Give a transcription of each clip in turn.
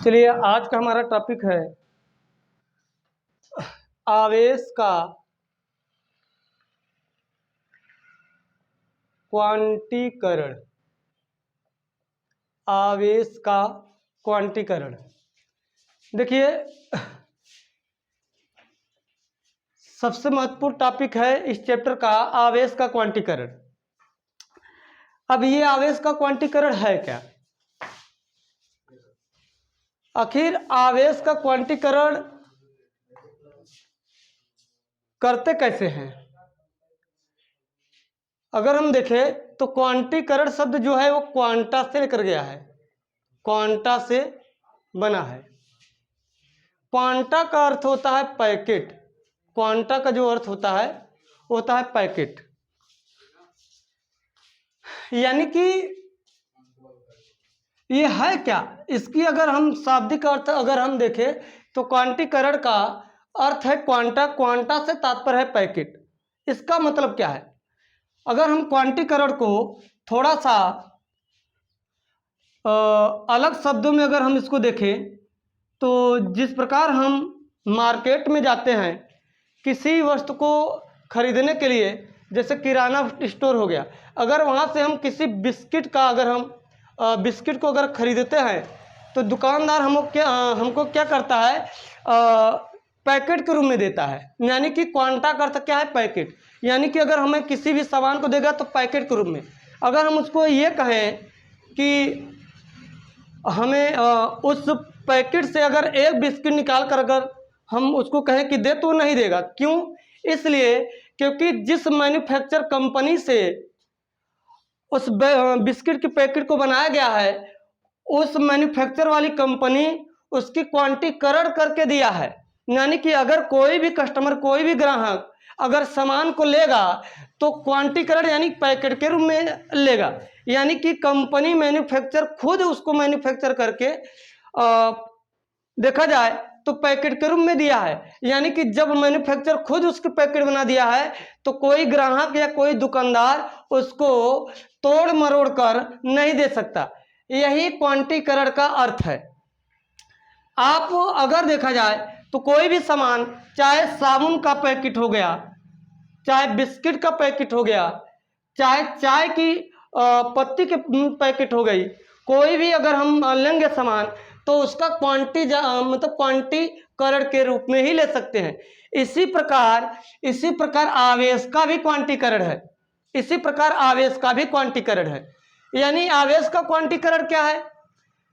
चलिए, आज का हमारा टॉपिक है आवेश का क्वांटीकरण। आवेश का क्वांटीकरण। देखिए, सबसे महत्वपूर्ण टॉपिक है इस चैप्टर का आवेश का क्वांटीकरण। अब ये आवेश का क्वांटीकरण है क्या? आखिर आवेश का क्वांटीकरण करते कैसे हैं? अगर हम देखें तो क्वांटीकरण शब्द जो है वो क्वांटा से लेकर गया है, क्वांटा से बना है। क्वांटा का अर्थ होता है पैकेट। क्वांटा का जो अर्थ होता है वो होता है पैकेट। यानी कि ये है क्या? इसकी अगर हम शाब्दिक अर्थ अगर हम देखें तो क्वांटीकरण का अर्थ है क्वांटा। क्वांटा से तात्पर्य है पैकेट। इसका मतलब क्या है? अगर हम क्वांटीकरण को थोड़ा सा अलग शब्दों में अगर हम इसको देखें तो जिस प्रकार हम मार्केट में जाते हैं किसी वस्तु को खरीदने के लिए, जैसे किराना स्टोर हो गया, अगर वहाँ से हम किसी बिस्किट का अगर हम बिस्किट को अगर खरीदते हैं तो दुकानदार हमको क्या करता है, पैकेट के रूप में देता है। यानी कि क्वांटा का अर्थ क्या है? पैकेट। यानी कि अगर हमें किसी भी सामान को देगा तो पैकेट के रूप में। अगर हम उसको ये कहें कि हमें उस पैकेट से अगर एक बिस्किट निकाल कर अगर हम उसको कहें कि दे, तो नहीं देगा। क्यों? इसलिए क्योंकि जिस मैन्युफैक्चर कंपनी से उस बिस्किट के पैकेट को बनाया गया है, उस मैन्युफैक्चर वाली कंपनी उसकी क्वांटीकरण करके दिया है। यानी कि अगर कोई भी कस्टमर, कोई भी ग्राहक अगर सामान को लेगा तो क्वांटीकरण यानी पैकेट के रूप में लेगा। यानी कि कंपनी मैन्युफैक्चर खुद उसको मैन्युफैक्चर करके देखा जाए तो पैकेट के रूप में दिया है। यानी कि जब मैन्युफैक्चर खुद उसके पैकेट बना दिया है तो कोई ग्राहक या कोई दुकानदार उसको तोड़ मरोड़ कर नहीं दे सकता। यही क्वांटीकरण का अर्थ है। आप अगर देखा जाए तो कोई भी सामान, चाहे साबुन का पैकेट हो गया, चाहे बिस्किट का पैकेट हो गया, चाहे चाय की पत्ती के पैकेट हो गई, कोई भी अगर हम लेंगे सामान तो उसका क्वांटीकरण के रूप में ही ले सकते हैं। इसी प्रकार आवेश का भी क्वांटीकरण है। इसी प्रकार आवेश का भी क्वांटीकरण है। यानी आवेश का क्वांटीकरण क्या है?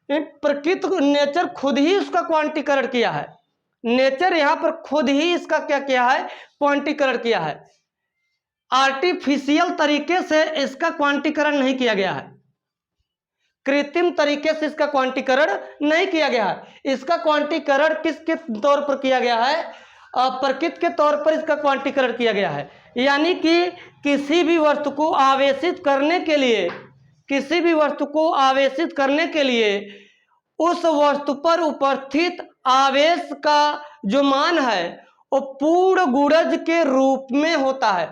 प्रकृति, नेचर खुद ही उसका क्वांटीकरण किया है। नेचर यहाँ पर खुद ही इसका क्या किया है? क्वांटीकरण किया है। आर्टिफिशियल तरीके से इसका क्वांटीकरण नहीं किया गया है। कृत्रिम तरीके से इसका क्वांटीकरण नहीं किया गया है। इसका क्वांटीकरण किसके तौर पर किया गया है? प्रकृति के तौर पर इसका क्वांटीकरण किया गया है। यानी कि किसी भी वस्तु को आवेशित करने के लिए उस वस्तु पर उपस्थित आवेश का जो मान है वो पूर्ण गुणज के रूप में होता है।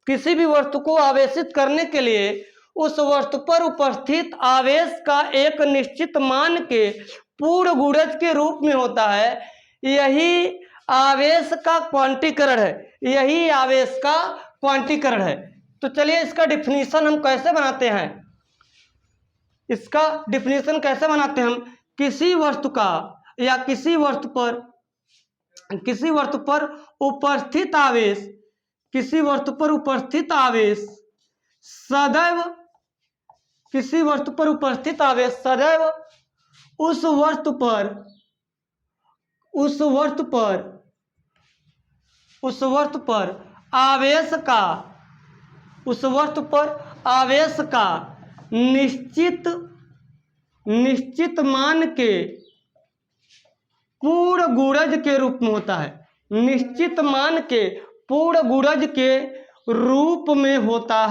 किसी भी वस्तु को आवेशित करने के लिए उस वस्तु पर उपस्थित आवेश का एक निश्चित मान के पूर्ण गुणज के रूप में होता है। यही आवेश का क्वांटीकरण है। यही आवेश का क्वांटीकरण है। तो चलिए इसका डिफिनीशन हम कैसे बनाते हैं? इसका डिफिनीशन कैसे बनाते हैं हम? किसी वस्तु का या किसी वस्तु पर उपस्थित आवेश, किसी वस्तु पर उपस्थित आवेश सदैव, किसी वस्तु पर उपस्थित आवेश सदैव उस वस्तु पर आवेश का निश्चित मान के पूर्ण गुणज के रूप में होता है। निश्चित मान के पूर्ण गुणज के रूप में होता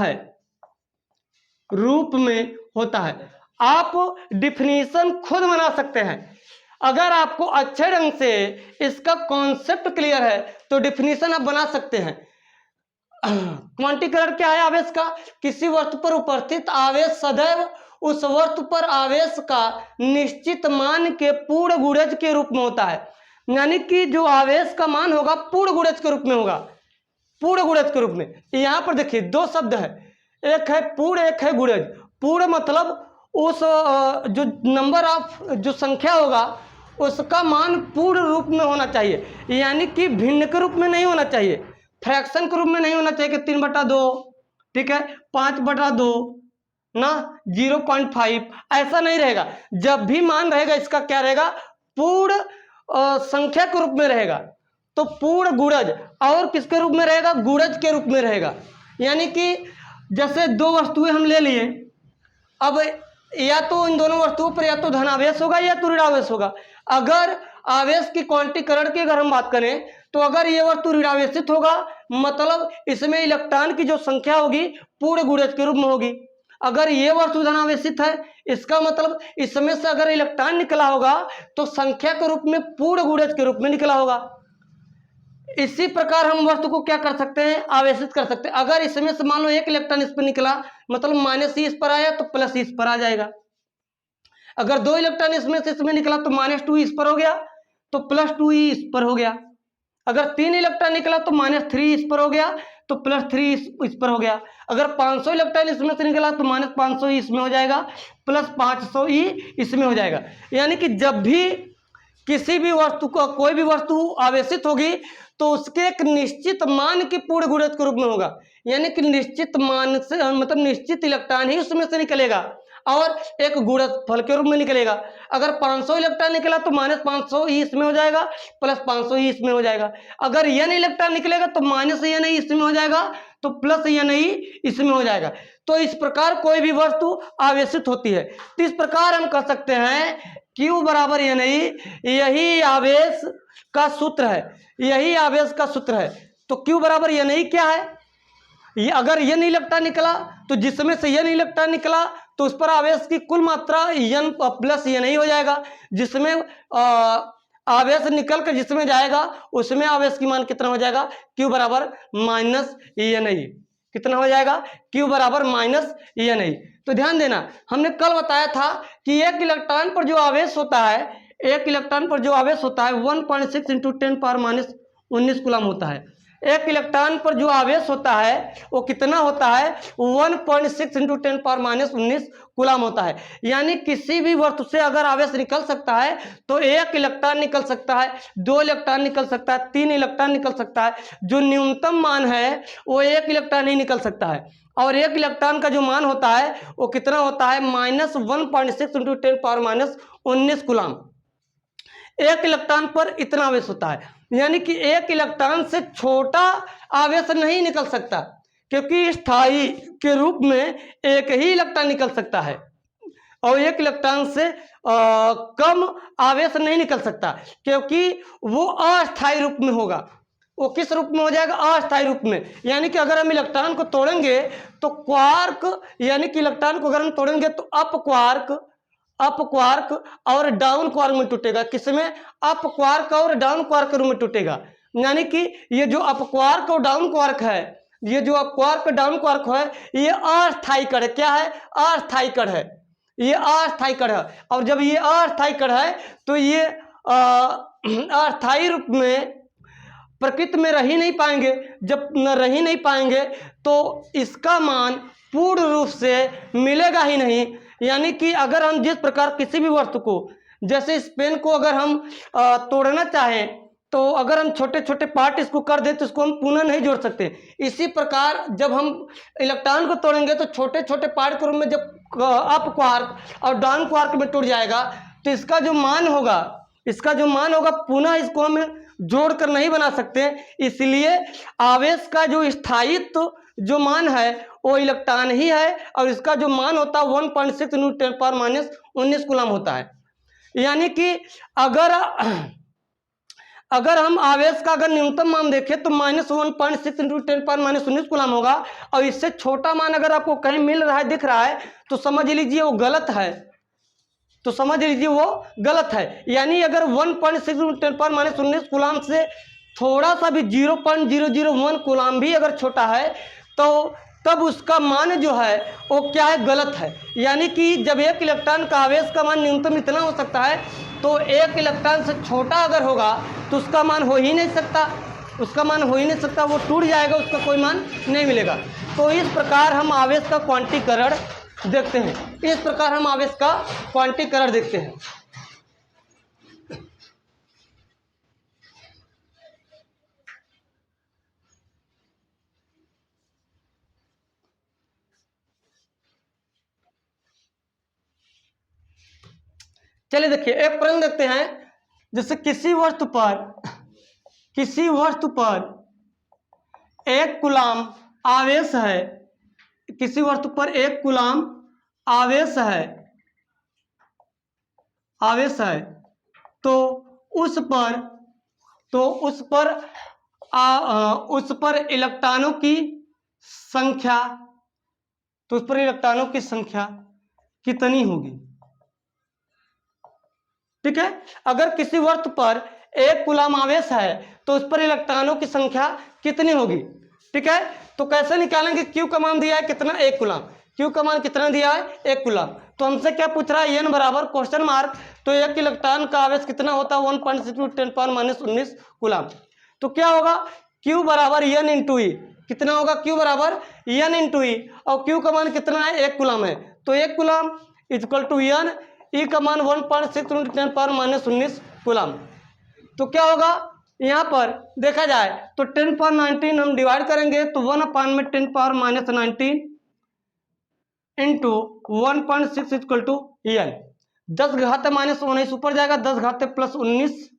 है। आप डिफिनीशन खुद बना सकते हैं। अगर आपको अच्छे ढंग से इसका कॉन्सेप्ट क्लियर है तो डिफिनीशन आप बना सकते हैं। क्वांटीकरण क्या है आवेश का? किसी वस्तु पर उपस्थित आवेश सदैव उस वस्तु पर आवेश का निश्चित मान के पूर्ण गुणज के रूप में होता है। यानी कि जो आवेश का मान होगा पूर्ण गुणज के रूप में होगा, पूर्ण गुणज के रूप में। यहाँ पर देखिए दो शब्द है, एक है पूर्ण, एक है गुणज। पूर्ण मतलब उस जो नंबर ऑफ जो संख्या होगा उसका मान पूर्ण रूप में होना चाहिए, यानी कि भिन्न के रूप में नहीं होना चाहिए, फ्रैक्शन के रूप में नहीं होना चाहिए कि 3/2, ठीक है, 5/2 ना 0.5, ऐसा नहीं रहेगा। जब भी मान रहेगा इसका क्या रहेगा, पूर्ण संख्या के रूप में रहेगा। तो पूर्ण गुणज और किसके रूप में रहेगा, गुणज के रूप में रहेगा। यानी कि जैसे दो वस्तुएं हम ले लिए, अब या तो इन दोनों वस्तुओं पर या तो धनावेश होगा या तो ऋणावेश होगा। अगर आवेश की क्वांटीकरण की अगर हम बात करें तो अगर ये वस्तु ऋणावेशित होगा मतलब इसमें इलेक्ट्रॉन की जो संख्या होगी पूर्ण गुणज के रूप में होगी। अगर ये वस्तु धनावेशित है इसका मतलब इसमें से अगर इलेक्ट्रॉन निकला होगा तो संख्या के रूप में पूर्ण गुणज के रूप में निकला होगा। इसी प्रकार हम वस्तु को क्या कर सकते हैं, आवेशित कर सकते हैं। अगर इसमें से मान लो एक इलेक्ट्रॉन इस पर निकला मतलब -e इस पर आया तो +e इस पर आ जाएगा। अगर दो इलेक्ट्रॉन इसमें से इसमें निकला तो -2 इस पर हो गया तो +2e इस पर हो गया। अगर 3 इलेक्ट्रॉन निकला तो -3 इस पर हो गया तो +3 इस पर हो गया। अगर 500 इलेक्ट्रॉन इसमें से निकला तो -500 इसमें हो जाएगा, +500e इसमें हो जाएगा। यानी कि जब भी किसी भी वस्तु को कोई भी वस्तु आवेशित होगी तो उसके एक निश्चित मान के पूर्ण गुणज के रूप में होगा। यानी कि निश्चित मान से मतलब निश्चित इलेक्ट्रॉन ही उसमें से निकलेगा और एक गुणनफल के रूप में निकलेगा। अगर 500 इलेक्ट्रॉन निकला तो -500e इसमें हो जाएगा, +500e इसमें हो जाएगा। अगर n इलेक्ट्रॉन निकलेगा तो -n इसमें हो जाएगा तो +n इसमें हो जाएगा। तो इस प्रकार कोई भी वस्तु आवेशित होती है। तो इस प्रकार हम कह सकते हैं Q बराबर n, यही आवेश का सूत्र है, यही आवेश का सूत्र है। तो Q बराबर n क्या है, ये अगर n इलेक्ट्रॉन निकला तो जिसमें से n इलेक्ट्रॉन निकला तो उस पर आवेश की कुल मात्रा n + n हो जाएगा। जिसमें आवेश निकल कर जिसमें जाएगा उसमें आवेश की मान कितना हो जाएगा, Q बराबर -n। कितना हो जाएगा, Q बराबर -n। तो ध्यान देना, हमने कल बताया था कि एक इलेक्ट्रॉन पर जो आवेश होता है, एक इलेक्ट्रॉन पर जो आवेश होता है 1.6 × 10⁻19 कूलम होता है। एक इलेक्ट्रॉन पर जो आवेश होता है वो कितना होता है, 1.6 × 10⁻19 कूलम होता है। यानी किसी भी वस्तु से अगर आवेश निकल सकता है तो एक इलेक्ट्रॉन निकल सकता है, 2 इलेक्ट्रॉन निकल सकता है, 3 इलेक्ट्रॉन निकल सकता है। जो न्यूनतम मान है वो एक इलेक्ट्रॉन ही निकल सकता है। और एक इलेक्ट्रॉन का जो मान होता है वो कितना होता है, -1.6 × 10⁻19 कूलम। एक इलेक्ट्रॉन पर इतना आवेश होता है। यानी कि एक इलेक्ट्रॉन से छोटा आवेश नहीं निकल सकता, क्योंकि स्थायी के रूप में एक ही इलेक्ट्रॉन निकल सकता है और एक इलेक्ट्रॉन से कम आवेश नहीं निकल सकता, क्योंकि वो अस्थायी रूप में होगा। वो किस रूप में हो जाएगा, अस्थायी रूप में। यानी कि अगर हम इलेक्ट्रॉन को तोड़ेंगे तो क्वार्क, यानी कि इलेक्ट्रॉन को अगर हम तोड़ेंगे तो अप क्वार्क और डाउन क्वार्क में टूटेगा। किसमें, अप क्वार्क और डाउन क्वार्क के रूप में टूटेगा। यानी कि ये जो अप क्वार्क और डाउन क्वार्क है, ये जो अप क्वार्क डाउन क्वार्क है, ये अस्थायी कण है। क्या है, अस्थायी कण है, ये अस्थायी कण है। और जब ये अस्थायी कण है तो ये अस्थायी रूप में प्रकृति में रह ही नहीं पाएंगे। जब न रह ही नहीं पाएंगे तो इसका मान पूर्ण रूप से मिलेगा ही नहीं। यानी कि अगर हम जिस प्रकार किसी भी वस्तु को, जैसे इस पेन को अगर हम तोड़ना चाहें तो अगर हम छोटे छोटे पार्ट इसको कर दें तो इसको हम पुनः नहीं जोड़ सकते। इसी प्रकार जब हम इलेक्ट्रॉन को तोड़ेंगे तो छोटे छोटे पार्ट के रूप में जब अप क्वार्क और डाउन क्वार्क में टूट जाएगा तो इसका जो मान होगा पुनः इसको हम जोड़ कर नहीं बना सकते। इसलिए आवेश का जो स्थायित्व जो मान है वो इलेक्ट्रॉन ही है और इसका जो मान होता है 1.6 × 10⁻19 कूलम होता है। यानी कि अगर हम आवेश का अगर न्यूनतम मान देखें तो -1.6 × 10⁻19 कूलम होगा और इससे छोटा मान अगर आपको कहीं मिल रहा है, दिख रहा है तो समझ लीजिए वो गलत है। यानी अगर 1.6 × 10⁻19 कूलम से थोड़ा सा भी 0.001 कूलम भी अगर छोटा है तो तब उसका मान जो है वो क्या है, गलत है। यानी कि जब एक इलेक्ट्रॉन का आवेश का मान न्यूनतम इतना हो सकता है, तो एक इलेक्ट्रॉन से छोटा अगर होगा तो उसका मान हो ही नहीं सकता, उसका मान हो ही नहीं सकता, वो टूट जाएगा, उसका कोई मान नहीं मिलेगा। तो इस प्रकार हम आवेश का क्वांटीकरण देखते हैं, इस प्रकार हम आवेश का क्वांटीकरण देखते हैं। चलिए देखिए एक प्रश्न देखते हैं, जैसे किसी वस्तु पर एक कूलाम आवेश है, किसी वस्तु पर एक कूलाम आवेश है, तो उस पर इलेक्ट्रॉनों की संख्या, कितनी होगी। ठीक है, अगर किसी वस्तु पर एक कूलाम आवेश है तो उस पर इलेक्ट्रॉनों की संख्या कितनी होगी। ठीक है, तो कैसे निकालेंगे, क्यू का मान दिया है कितना, एक कूलाम, क्यू का मान कितना दिया है, एक कूलाम। तो हमसे क्या पूछ रहा है, एन बराबर क्वेश्चन मार्क, तो एक इलेक्ट्रॉन का आवेश कितना होता है, 1.6 × 10⁻⁻19 कूलाम। तो क्या होगा, क्यू बराबर एन इंटू ई, कितना होगा, क्यू बराबर एन इंटू ई, और क्यू का मान कितना है, एक कूलाम है, तो एक कूलाम इक्वल टू एन, ई का मान 1.6 × 10⁻⁻19 कूलाम। तो क्या होगा, यहाँ पर देखा जाए तो 10⁻19 हम डिवाइड करेंगे तो 1/10⁻19 इंटू 1.6 इक्वल टू एन, 10⁻−19 ऊपर जाएगा, 10⁻+19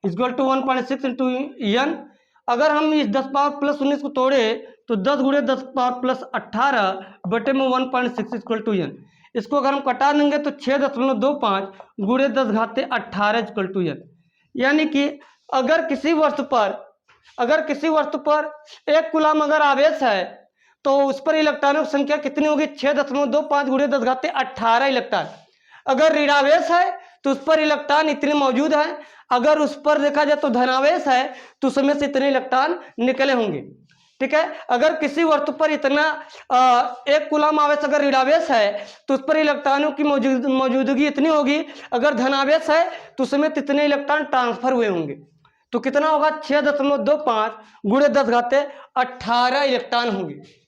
इक्वल टू 1.6 इंटू एन। अगर हम इस 10⁻+19 को तोड़े तो 10 × 10⁻+18 बटे में 1.6 इक्वल टू एन। इसको अगर हम कटा देंगे तो 6.25 × 10⁻18 इक्वल टू एन। यानी कि अगर किसी वस्तु पर एक कूलाम अगर आवेश है तो उस पर इलेक्ट्रॉनों की संख्या कितनी होगी, 6.25 × 10⁻18 इलेक्ट्रॉन। अगर ऋणावेश है तो उस पर इलेक्ट्रॉन इतने मौजूद हैं, अगर उस पर देखा जाए तो धनावेश है तो उसमें से इतने इलेक्ट्रॉन निकले होंगे। ठीक है, अगर किसी वस्तु पर इतना एक कूलाम आवेश अगर ऋणावेश है तो उस पर इलेक्ट्रॉनों की मौजूदगी इतनी होगी, अगर धनावेश है तो उसमें कितने इलेक्ट्रॉन ट्रांसफर हुए होंगे। तो कितना होगा, 6.25 × 10⁻18 इलेक्ट्रॉन होंगे।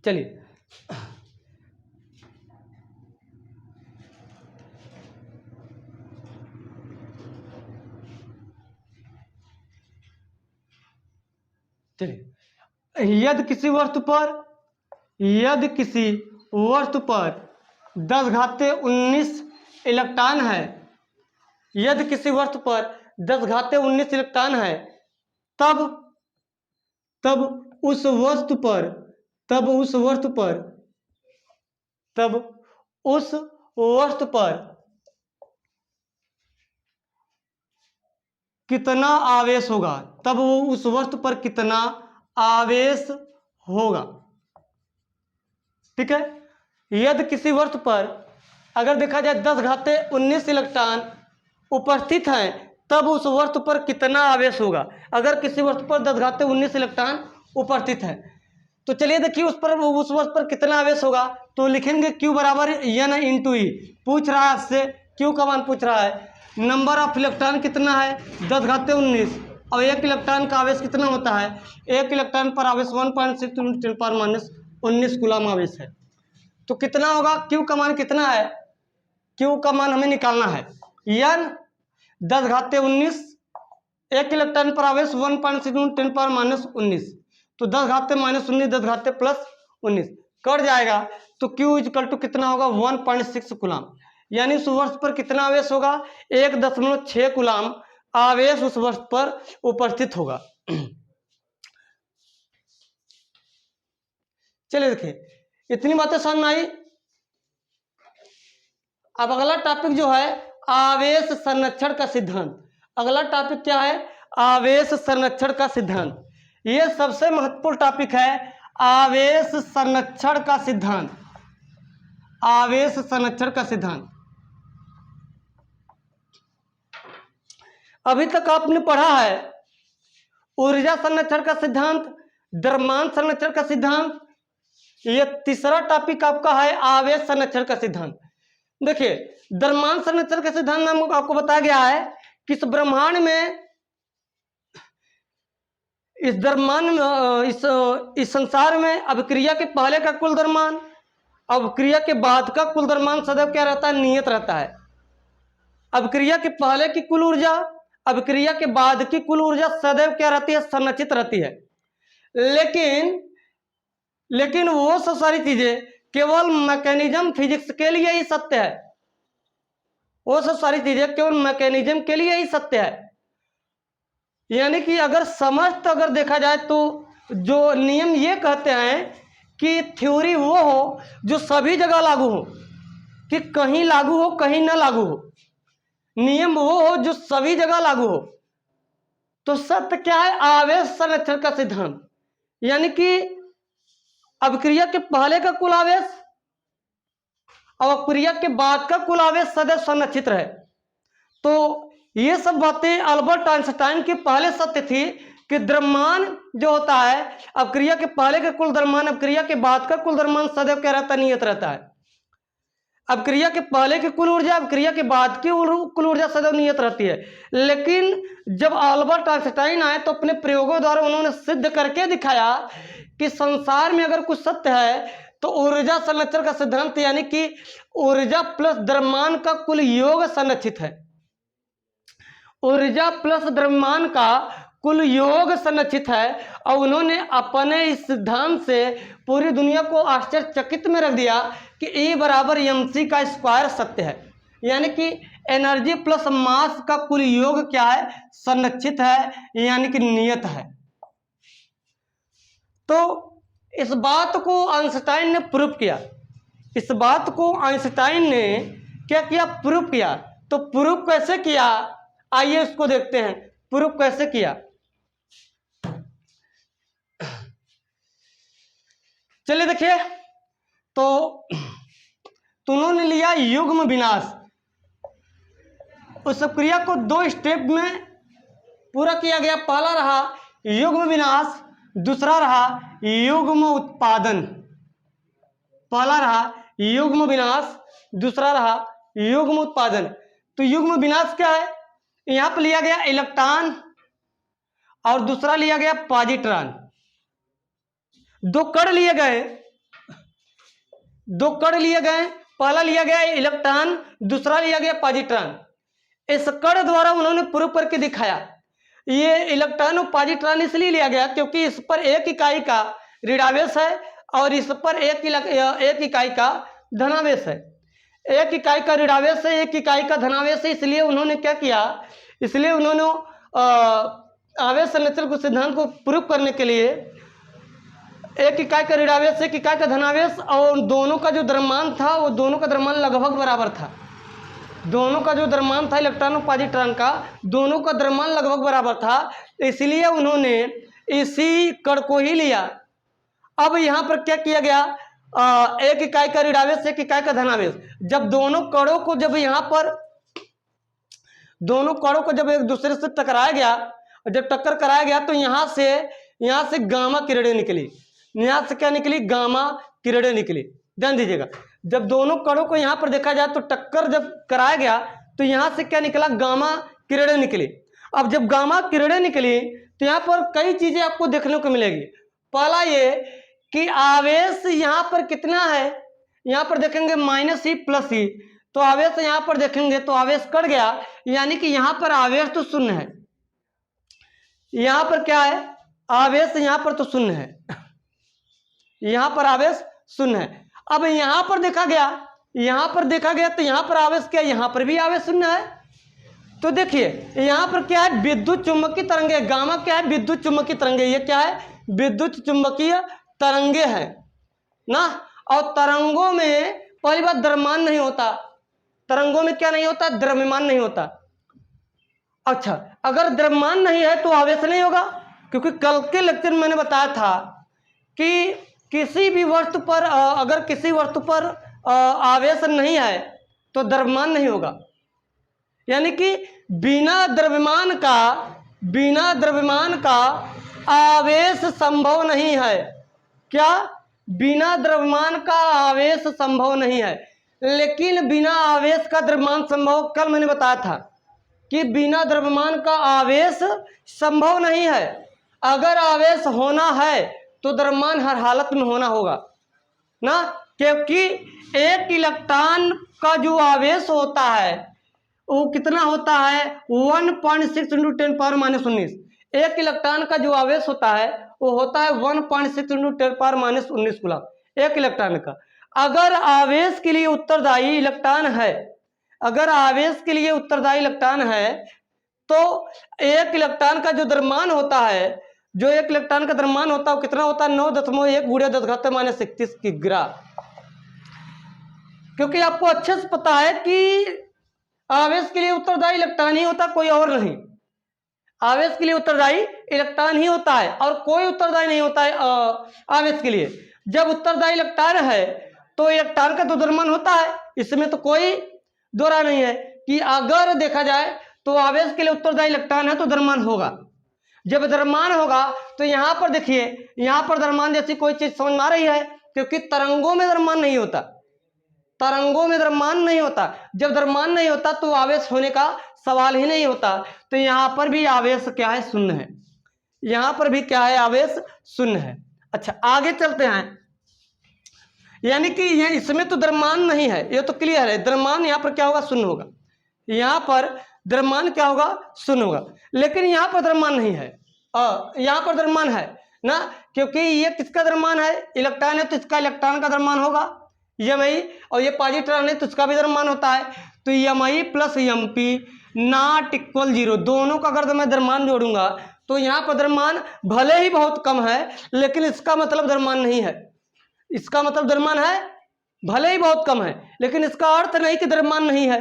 चलिए यदि किसी वस्तु पर 10⁻19 इलेक्ट्रॉन है, यदि किसी वस्तु पर 10⁻19 इलेक्ट्रॉन है, तब उस वस्तु पर कितना आवेश होगा, तब वो उस वस्तु पर कितना आवेश होगा। ठीक है, यदि किसी वस्तु पर अगर देखा जाए 10⁻19 इलेक्ट्रॉन उपस्थित हैं, तब उस वस्तु पर कितना आवेश होगा। अगर किसी वस्तु पर 10⁻19 इलेक्ट्रॉन उपस्थित है तो चलिए देखिए उस वस्तु पर कितना आवेश होगा। तो लिखेंगे Q बराबर एन इंटू ई, पूछ रहा है आपसे, Q का मान पूछ रहा है, नंबर ऑफ इलेक्ट्रॉन कितना है 10⁻19, और एक इलेक्ट्रॉन का आवेश कितना होता है, एक इलेक्ट्रॉन पर आवेश 1.6 × 10⁻19 कूलाम आवेश है। तो कितना होगा, Q का मान कितना है, Q का मान हमें निकालना है, एन 10⁻19, एक इलेक्ट्रॉन पर आवेश 1.6 × 10⁻19, तो 10⁻−19 10⁻+19 कट जाएगा, तो Q इक्वल टू कितना होगा, 1.6 कूलाम। यानी उस वस्तु पर कितना आवेश होगा, 1.6 कूलाम आवेश उस वस्तु पर उपस्थित होगा। चलिए देखिए, इतनी बातें समझ में आई। अब अगला टॉपिक जो है आवेश संरक्षण का सिद्धांत। अगला टॉपिक क्या है? आवेश संरक्षण का सिद्धांत। ये सबसे महत्वपूर्ण टॉपिक है, आवेश संरक्षण का सिद्धांत। आवेश संरक्षण का सिद्धांत। अभी तक आपने पढ़ा है ऊर्जा संरक्षण का सिद्धांत, द्रव्यमान संरक्षण का सिद्धांत। ये तीसरा टॉपिक आपका है आवेश संरक्षण का सिद्धांत। देखिए, द्रव्यमान संरक्षण का सिद्धांत में आपको बताया गया है कि इस ब्रह्मांड में, इस द्रव्यमान इस संसार में अभिक्रिया के पहले का कुल द्रव्यमान, अभिक्रिया के बाद का कुल द्रव्यमान सदैव क्या रहता है? नियत रहता है। अभिक्रिया के पहले की कुल ऊर्जा, अभिक्रिया के बाद की कुल ऊर्जा सदैव क्या रहती है? संरक्षित रहती है। लेकिन वो सब सारी चीजें केवल मैकेनिज्म फिजिक्स के लिए ही सत्य है। वो सब सारी चीजें केवल मैकेनिज्म के लिए ही सत्य है। यानी कि अगर समस्त अगर देखा जाए तो जो नियम ये कहते हैं कि थ्योरी वो हो जो सभी जगह लागू हो, कि कहीं लागू हो कहीं ना लागू हो। नियम वो हो जो सभी जगह लागू हो। तो सत्य क्या है? आवेश संरक्षण का सिद्धांत। यानी कि अभिक्रिया के पहले का कुल आवेश और अभिक्रिया के बाद का कुल आवेश सदैव संरक्षित रहे। तो ये सब बातें अल्बर्ट आइंस्टाइन के पहले सत्य थी कि द्रव्यमान जो होता है, अभिक्रिया के पहले का कुल द्रव्यमान, अभिक्रिया के बाद का कुल द्रव्यमान सदैव क्या रहता है? नियत रहता है। अभिक्रिया के पहले की कुल ऊर्जा, अभिक्रिया के बाद की कुल ऊर्जा सदैव नियत रहती है। लेकिन जब अल्बर्ट आइंस्टाइन आए तो अपने प्रयोगों द्वारा उन्होंने सिद्ध करके दिखाया कि संसार में अगर कुछ सत्य है तो ऊर्जा संरक्षण का सिद्धांत, यानी कि ऊर्जा प्लस द्रव्यमान का कुल योग संरक्षित है। ऊर्जा प्लस द्रव्यमान का कुल योग संरक्षित है। और उन्होंने अपने इस सिद्धांत से पूरी दुनिया को आश्चर्यचकित में रख दिया कि E बराबर mc का स्क्वायर सत्य है। यानी कि एनर्जी प्लस मास का कुल योग क्या है? संरक्षित है, यानी कि नियत है। तो इस बात को आइंस्टाइन ने प्रूव किया। इस बात को आइंस्टाइन ने क्या किया? प्रूव किया। तो प्रूव कैसे किया? आइए इसको देखते हैं, प्रूव कैसे किया। चलिए देखिए, तो उन्होंने लिया युग्म विनाश। उस क्रिया को दो स्टेप में पूरा किया गया। पहला रहा युग्म विनाश, दूसरा रहा युग्म उत्पादन। पहला रहा युग्म विनाश, दूसरा रहा युग्म उत्पादन। तो युग्म विनाश क्या है? यहां पर लिया गया इलेक्ट्रॉन और दूसरा लिया गया पॉजिट्रॉन। दो कण लिए गए, पहला लिया गया इलेक्ट्रॉन, दूसरा लिया गया पॉजिट्रॉन। इस कण द्वारा उन्होंने प्रूव करके दिखाया। ये इलेक्ट्रॉन और पॉजिट्रॉन इसलिए लिया गया क्योंकि इस पर एक इकाई का ऋणावेश है और इस पर एक इकाई का धनावेश है। एक इकाई का ऋणावेश है, एक इकाई का धनावेश है। इसलिए उन्होंने क्या किया? इसलिए उन्होंने आवेश संरक्षण के सिद्धांत को प्रूव करने के लिए एक इकाई का ऋणावेश, एक इकाई का धनावेश, और दोनों का जो द्रव्यमान था वो दोनों का द्रव्यमान लगभग बराबर था। दोनों का जो द्रव्यमान था इलेक्ट्रॉन और पॉजिट्रॉन का, दोनों का द्रव्यमान लगभग बराबर था। इसलिए उन्होंने इसी कण को ही लिया। अब यहाँ पर क्या किया गया? एक इकाई का ऋणावेश, एक इकाई का धनावेश। जब दोनों कणों को जब एक दूसरे से टकराया गया, जब टक्कर कराया गया तो यहाँ से गामा किरणें निकली। यहाँ से क्या निकली? गामा किरणें निकली। ध्यान दीजिएगा, जब दोनों कणों को यहाँ पर देखा जाए तो टक्कर जब कराया गया तो यहाँ से क्या निकला? गामा किरणें निकली। अब जब गामा किरणें निकली तो यहाँ पर कई चीजें आपको देखने को मिलेगी। पहला ये कि आवेश यहाँ पर कितना है? यहाँ पर देखेंगे -E + E, तो आवेश यहाँ पर देखेंगे तो आवेश कट गया, यानी कि यहाँ पर आवेश तो शून्य है। यहाँ पर क्या है? आवेश यहाँ पर तो शून्य है, यहाँ पर आवेश शून्य है। अब यहाँ पर देखा गया तो यहाँ पर आवेश क्या? यहाँ पर भी आवेश शून्य है। तो देखिए यहाँ पर क्या है? विद्युत चुम्बकीय तरंगे। गामा क्या है? विद्युत चुम्बकीय तरंगे। ये क्या है? विद्युत चुम्बकीय तरंगे हैं ना। और तरंगों में पहली बात द्रव्यमान नहीं होता। तरंगों में क्या नहीं होता, द्रव्यमान नहीं होता। अच्छा, अगर द्रव्यमान नहीं है तो आवेश नहीं होगा, क्योंकि कल के लेक्चर में मैंने बताया था कि किसी भी वस्तु पर अगर किसी वस्तु पर आवेश नहीं है तो द्रव्यमान नहीं होगा। यानी कि बिना द्रव्यमान का आवेश संभव नहीं है। क्या? बिना द्रव्यमान का आवेश संभव नहीं है। लेकिन बिना आवेश का द्रव्यमान संभव, कल मैंने बताया था कि बिना द्रव्यमान का आवेश संभव नहीं है। अगर आवेश होना है तो द्रव्यमान हर हालत में होना होगा ना, क्योंकि एक इलेक्ट्रॉन का जो आवेश होता है वो कितना होता है, 1.6 × 10⁻⁻19। एक इलेक्ट्रॉन का जो आवेश होता है वो होता है 1.6 × 10⁻⁻19 कूलम एक इलेक्ट्रॉन का। अगर आवेश के लिए उत्तरदायी इलेक्ट्रॉन है, अगर आवेश के लिए उत्तरदायी इलेक्ट्रॉन है तो एक इलेक्ट्रॉन का जो द्रव्यमान होता है, जो एक इलेक्ट्रॉन का द्रव्यमान होता है वो कितना होता है, 9.1 × 10⁻31 किग्रा। क्योंकि आपको अच्छे से पता है कि आवेश के लिए उत्तरदायी इलेक्ट्रॉन ही होता, कोई और नहीं। आवेश के लिए उत्तरदायी इलेक्ट्रॉन ही होता है और कोई उत्तरदायी नहीं होता है आवेश के लिए। जब उत्तरदायी इलेक्ट्रॉन है तो इलेक्ट्रॉन का तो द्रव्यमान होता है, इसमें तो कोई दो राय नहीं है कि अगर देखा जाए तो आवेश के लिए उत्तरदायी इलेक्ट्रॉन है तो द्रव्यमान होगा। जब द्रव्यमान होगा तो यहाँ पर देखिए, यहाँ पर द्रव्यमान जैसी कोई चीज समझ में आ रही है, क्योंकि तरंगों में द्रव्यमान नहीं होता, तरंगों में द्रव्यमान नहीं होता। जब द्रव्यमान नहीं होता तो आवेश होने का सवाल ही नहीं होता। तो यहाँ पर भी आवेश क्या है, शून्य है। यहाँ पर भी क्या है, आवेश शून्य है। अच्छा, आगे चलते हैं। यानी कि ये इसमें तो द्रव्यमान नहीं है, ये तो क्लियर है। द्रव्यमान यहाँ पर क्या होगा, शून्य होगा। यहाँ पर द्रव्यमान क्या होगा, शून्य होगा। लेकिन यहाँ पर द्रव्यमान नहीं है, यहाँ पर द्रव्यमान है ना, क्योंकि ये किसका द्रव्यमान है, इलेक्ट्रॉन है तो इसका इलेक्ट्रॉन का द्रव्यमान होगा Mi, और ये पॉजिट्रॉन है तो इसका भी द्रव्यमान होता है। तो Mi + Mp ≠ 0, दोनों का अगर मैं द्रव्यमान जोड़ूंगा तो यहाँ पर द्रव्यमान भले ही बहुत कम है लेकिन इसका मतलब द्रव्यमान नहीं है। इसका मतलब द्रव्यमान है, भले ही बहुत कम है लेकिन इसका अर्थ नहीं कि द्रव्यमान नहीं है।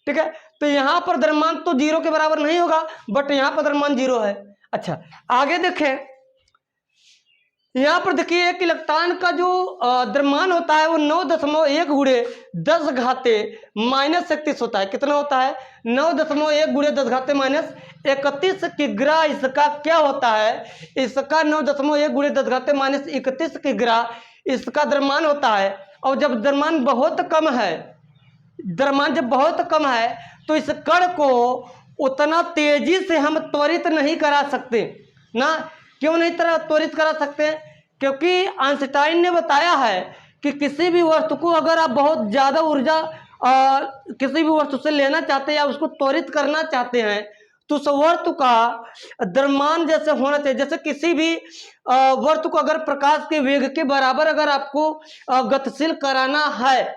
ठीक है, तो यहाँ पर द्रव्यमान तो 0 के बराबर नहीं होगा, बट यहाँ पर द्रव्यमान 0 है। अच्छा, आगे देखें। यहाँ पर देखिए एक इलेक्ट्रॉन का जो द्रव्यमान होता है वो 9.1 × 10⁻31 होता है। कितना होता है, 9.1 × 10⁻31 किग्रा। इसका क्या होता है, इसका 9.1 × 10⁻31 किग्रा इसका द्रव्यमान होता है। और जब द्रव्यमान बहुत कम है, द्रव्यमान जब बहुत कम है तो इस कण को उतना तेजी से हम त्वरित नहीं करा सकते ना। क्यों नहीं त्वरित करा सकते, क्योंकि आइंस्टाइन ने बताया है कि किसी भी वस्तु को अगर आप बहुत ज़्यादा ऊर्जा किसी भी वस्तु से लेना चाहते हैं या उसको त्वरित करना चाहते हैं तो उस वस्तु का द्रव्यमान जैसे होना चाहिए। जैसे किसी भी वस्तु को अगर प्रकाश के वेग के बराबर अगर आपको गतिशील कराना है,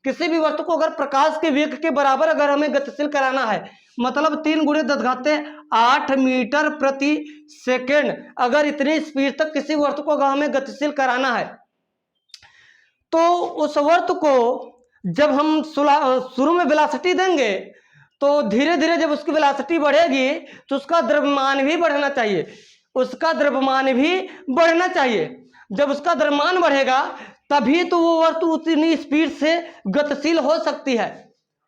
किसी भी वस्तु को अगर प्रकाश के वेग के बराबर अगर हमें गतिशील कराना है, मतलब 3 × 10⁸ मीटर प्रति सेकेंड, अगर इतनी स्पीड तक किसी वस्तु को अगर हमें गतिशील कराना है तो उस वस्तु को जब हम शुरू में वेलोसिटी देंगे तो धीरे धीरे जब उसकी वेलोसिटी बढ़ेगी तो उसका द्रव्यमान भी बढ़ना चाहिए, उसका द्रव्यमान भी बढ़ना चाहिए। जब उसका द्रव्यमान बढ़ेगा तभी तो वो वस्तु उतनी स्पीड से गतिशील हो सकती है,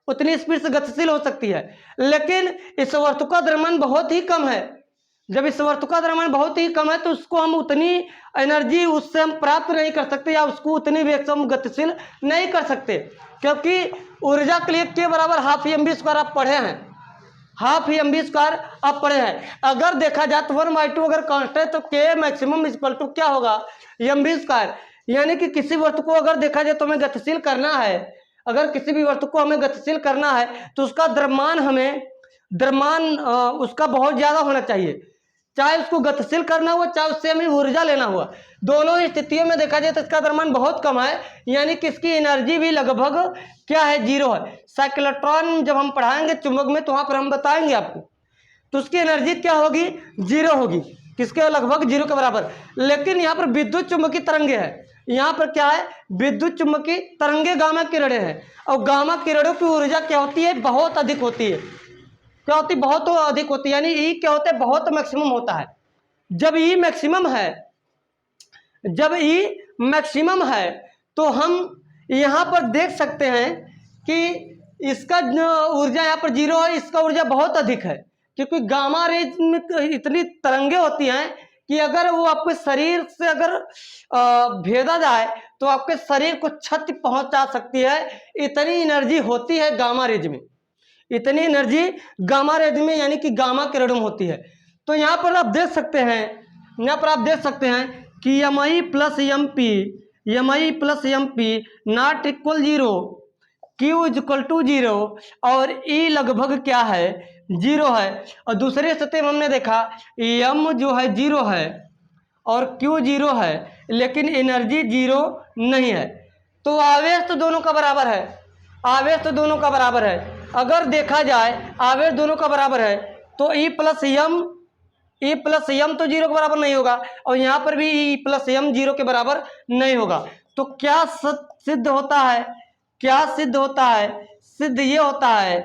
उतनी स्पीड से गतिशील हो सकती है। लेकिन इस वस्तु का द्रव्यमान बहुत ही कम है। जब इस वस्तु का द्रव्यमान बहुत ही कम है तो उसको हम उतनी एनर्जी उससे हम प्राप्त नहीं कर सकते या उसको उतनी वेग से हम गतिशील नहीं कर सकते, क्योंकि ऊर्जा के लिए के बराबर ½ mv² आप पढ़े हैं, ½ mv² आप पढ़े हैं। अगर देखा जाए तो 1/2 अगर कांस्टेंट तो के मैक्सिमम = क्या होगा, mv²। यानी कि किसी वस्तु को अगर देखा जाए तो हमें गतिशील करना है, अगर किसी भी वस्तु को हमें गतिशील करना है तो उसका द्रव्यमान उसका बहुत ज़्यादा होना चाहिए, चाहे उसको गतिशील करना हुआ चाहे उससे हमें ऊर्जा लेना हुआ। दोनों स्थितियों में देखा जाए तो इसका द्रव्यमान बहुत कम है, यानी कि इसकी एनर्जी भी लगभग क्या है, 0 है। साइक्लोट्रॉन जब हम पढ़ाएंगे चुंबक में तो वहाँ पर हम बताएंगे आपको, तो उसकी एनर्जी क्या होगी, 0 होगी, किसके लगभग 0 के बराबर। लेकिन यहाँ पर विद्युत चुंबकीय तरंगे है, यहाँ पर क्या है, विद्युत चुम्बकीय तरंगे गामा किरणें हैं, और गामा किरणों की ऊर्जा क्या होती है, बहुत अधिक होती है। क्या होती है, बहुत अधिक होती है, यानी ई क्या होता है, बहुत मैक्सिमम होता है। जब ई मैक्सिमम है, जब ई मैक्सिमम है तो हम यहाँ पर देख सकते हैं कि इसका ऊर्जा यहाँ पर जीरो है, इसका ऊर्जा बहुत अधिक है, क्योंकि गामा रेज में इतनी तरंगे होती हैं कि अगर वो आपके शरीर से अगर भेदा जाए तो आपके शरीर को क्षति पहुंचा सकती है। इतनी एनर्जी होती है गामा रेज में, इतनी एनर्जी गामा रेज में यानी कि गामा किरणों में होती है। तो यहाँ पर आप देख सकते हैं, यहाँ पर आप देख सकते हैं कि MI plus M P not equal zero, Q is equal to zero, और E लगभग क्या है, जीरो है। और दूसरे स्थिति में हमने देखा M जो है जीरो है और Q जीरो है, लेकिन एनर्जी जीरो नहीं है। तो आवेश तो दोनों का बराबर है, आवेश तो दोनों का बराबर है। अगर देखा जाए आवेश दोनों का बराबर है तो E प्लस एम तो जीरो के बराबर नहीं होगा, और यहाँ पर भी E प्लस एम जीरो के बराबर नहीं होगा। तो क्या सिद्ध होता है, क्या सिद्ध होता है, सिद्ध ये होता है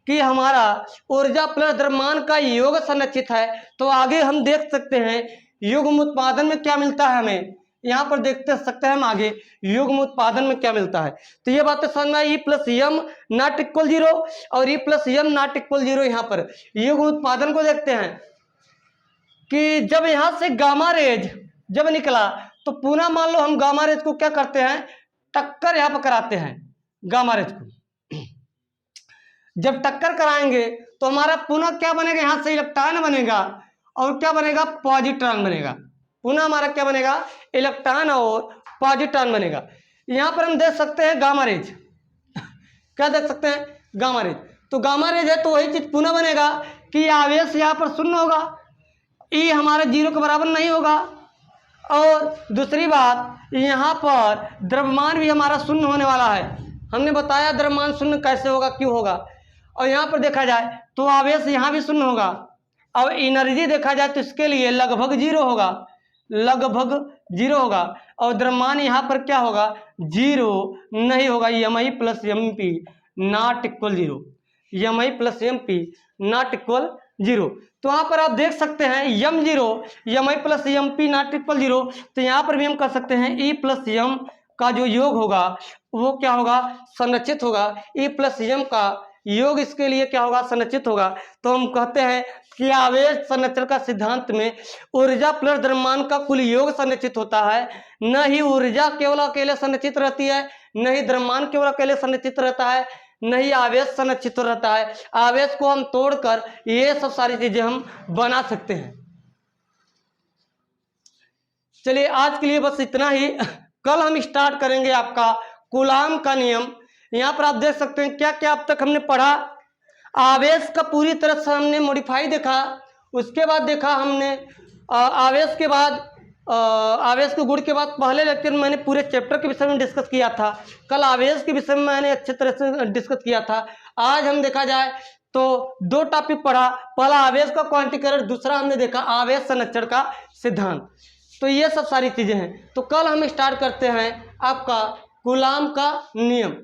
कि हमारा ऊर्जा प्लस द्रव्यमान का योग संरक्षित है। तो आगे हम देख सकते हैं युग्म उत्पादन में क्या मिलता है हमें, यहाँ पर देखते सकते हैं हम आगे युग्म उत्पादन में क्या मिलता है। तो ये बातें समझना, e plus m not equal zero और e plus m not equal zero. यहाँ पर युग्म उत्पादन को देखते हैं कि जब यहाँ से गामा रेज जब निकला तो पुनः मान लो हम गामा रेज को क्या करते हैं, टक्कर यहाँ पर कराते हैं गामा रेज को। जब टक्कर कराएंगे तो हमारा पुनः क्या बनेगा, यहाँ से इलेक्ट्रॉन बनेगा और क्या बनेगा, पॉजिट्रॉन बनेगा। पुनः हमारा क्या बनेगा, इलेक्ट्रॉन और पॉजिट्रॉन बनेगा। यहाँ पर हम देख सकते हैं गामा रेज, क्या देख सकते हैं, गामा रेज। तो गामा रेज है तो वही चीज पुनः बनेगा कि आवेश यहाँ पर शून्य होगा, ई हमारा जीरो के बराबर नहीं होगा, और दूसरी बात यहाँ पर द्रव्यमान भी हमारा शून्य होने वाला है। हमने बताया द्रव्यमान शून्य कैसे होगा, क्यों होगा। और यहाँ पर देखा जाए तो आवेश यहाँ भी शून्य होगा, और एनर्जी देखा जाए तो इसके लिए लगभग जीरो होगा, लगभग जीरो होगा, और द्रव्यमान यहाँ पर क्या होगा, जीरो नहीं होगा। MI plus M P not equal zero, MI plus M P not equal zero. तो यहाँ पर आप देख सकते हैं M zero, MI plus M P not equal zero. तो यहाँ पर भी हम कर सकते हैं E प्लस एम का जो योग होगा वो क्या होगा, संरक्षित होगा। E प्लस एम का योग इसके लिए क्या होगा, संरक्षित होगा। तो हम कहते हैं कि आवेश संरक्षण का सिद्धांत में ऊर्जा प्लस द्रव्यमान का कुल योग संरक्षित होता है। न ही ऊर्जा केवल अकेले संरक्षित रहती है, न ही द्रव्यमान केवल अकेले संरक्षित रहता है, नहीं आवेश संरक्षित रहता है। आवेश को हम तोड़कर ये सब सारी चीजें हम बना सकते हैं। चलिए आज के लिए बस इतना ही। कल हम स्टार्ट करेंगे आपका कूलाम का नियम। यहाँ पर आप देख सकते हैं क्या क्या अब तक हमने पढ़ा। आवेश का पूरी तरह से हमने मॉडिफाई देखा, उसके बाद देखा हमने आवेश के बाद आवेश के गुण के बाद पहले लेक्चर में मैंने पूरे चैप्टर के विषय में डिस्कस किया था। कल आवेश के विषय में मैंने अच्छे तरह से डिस्कस किया था। आज हम देखा जाए तो दो टॉपिक पढ़ा, पहला आवेश का क्वांटीकरण, दूसरा हमने देखा आवेश संरक्षण का सिद्धांत। तो ये सब सारी चीजें हैं। तो कल हम स्टार्ट करते हैं आपका कूलाम का नियम।